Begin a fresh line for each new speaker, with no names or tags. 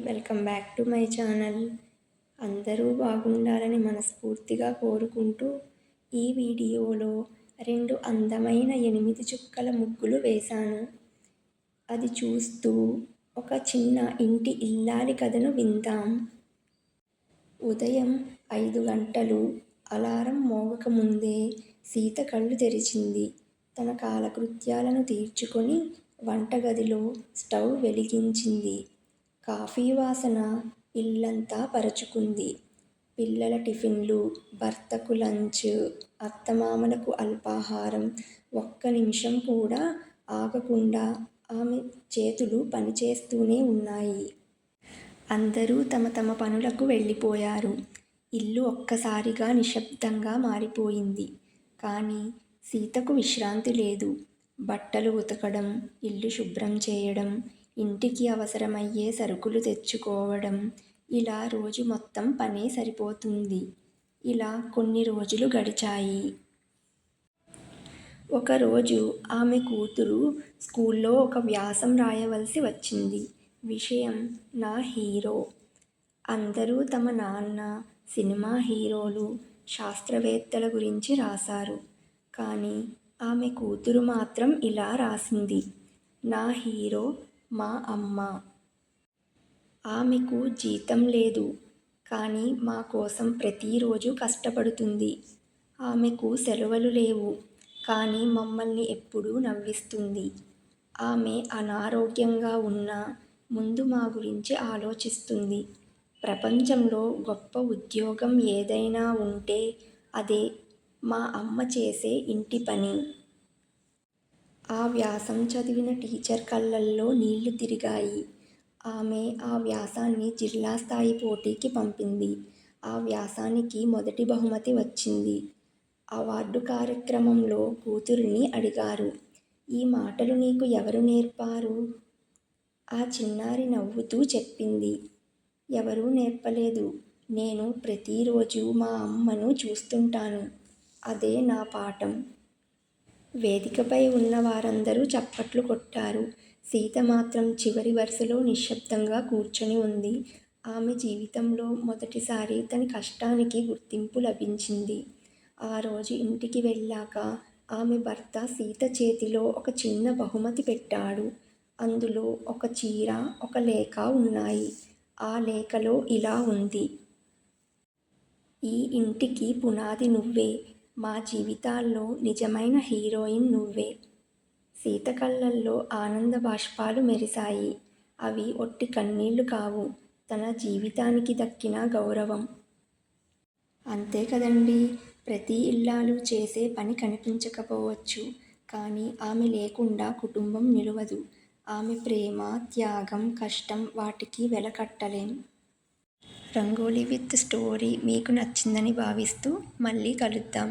Welcome back to my channel. అందరూ బాగుండాలని మనస్ఫూర్తిగా కోరుకుంటూ ఈ వీడియోలో 2 అందమైన 8 చుక్కల ముగ్గులు వేశాను. అది చూస్తూ ఒక చిన్న ఇంటి ఇల్లాలి కథను విందాం. ఉదయం 5 గంటలు అలారం మోగకముందే సీత కళ్ళు తెరిచింది. తన కాలకృత్యాలను తీర్చుకొని వంటగదిలో స్టవ్ వెలిగించింది. కాఫీ వాసన ఇల్లంతా పరచుకుంది. పిల్లల టిఫిన్లు, భర్తకు లంచ్, అత్తమామలకు అల్పాహారం. ఒక్క నిమిషం కూడా ఆగకుండా ఆమె చేతులు పనిచేస్తూనే ఉన్నాయి. అందరూ తమ తమ పనులకు వెళ్ళిపోయారు. ఇల్లు ఒక్కసారిగా నిశ్శబ్దంగా మారిపోయింది. కానీ సీతకు విశ్రాంతి లేదు. బట్టలు ఉతకడం, ఇల్లు శుభ్రం చేయడం, ఇంటికి అవసరమయ్యే సరుకులు తెచ్చుకోవడం, ఇలా రోజు మొత్తం పనే సరిపోతుంది. ఇలా కొన్ని రోజులు గడిచాయి. ఒకరోజు ఆమె కూతురు స్కూల్లో ఒక వ్యాసం రాయవలసి వచ్చింది. విషయం నా హీరో. అందరూ తమ నాన్న, సినిమా హీరోలు, శాస్త్రవేత్తల గురించి రాశారు. కానీ ఆమె కూతురు మాత్రం ఇలా రాసింది: నా హీరో మా అమ్మ. ఆమెకు జీతం లేదు, కానీ మా కోసం ప్రతిరోజు కష్టపడుతుంది. ఆమెకు సెలవులు లేవు, కానీ మమ్మల్ని ఎప్పుడూ నవ్విస్తుంది. ఆమె అనారోగ్యంగా ఉన్నా ముందు మా గురించి ఆలోచిస్తుంది. ప్రపంచంలో గొప్ప ఉద్యోగం ఏదైనా ఉంటే అదే మా అమ్మ చేసే ఇంటి పని. ఆ వ్యాసం చదివిన టీచర్ కళ్ళల్లో నీళ్లు తిరిగాయి. ఆమె ఆ వ్యాసాన్ని జిల్లా స్థాయి పోటీకి పంపింది. ఆ వ్యాసానికి మొదటి బహుమతి వచ్చింది. అవార్డు కార్యక్రమంలో కూతురిని అడిగారు: ఈ మాటలు నీకు ఎవరు నేర్పారు? ఆ చిన్నారి నవ్వుతూ చెప్పింది: ఎవరూ నేర్పలేదు. నేను ప్రతిరోజు మా అమ్మను చూస్తుంటాను. అదే నా పాఠం. వేదికపై ఉన్న వారందరూ చప్పట్లు కొట్టారు. సీత మాత్రం చివరి వరుసలో నిశ్శబ్దంగా కూర్చొని ఉంది. ఆమె జీవితంలో మొదటిసారి తన కష్టానికి గుర్తింపు లభించింది. ఆ రోజు ఇంటికి వెళ్ళాక ఆమె భర్త సీత చేతిలో ఒక చిన్న బహుమతి పెట్టాడు. అందులో ఒక చీర, ఒక లేఖ ఉన్నాయి. ఆ లేఖలో ఇలా ఉంది: ఈ ఇంటికి పునాది నువ్వే. మా జీవితాల్లో నిజమైన హీరోయిన్ నువ్వే. సీత కళ్ళల్లో ఆనంద బాష్పాలు మెరిశాయి. అవి ఒట్టి కన్నీళ్లు కావు, తన జీవితానికి దక్కిన గౌరవం. అంతే కదండి. ప్రతి ఇల్లాలు చేసే పని కనిపించకపోవచ్చు, కానీ ఆమె లేకుండా కుటుంబం నిలవదు. ఆమె ప్రేమ, త్యాగం, కష్టం వాటికి వెల కట్టలేం. రంగోలీ విత్ స్టోరీ మీకు నచ్చిందని భావిస్తూ మళ్ళీ కలుద్దాం.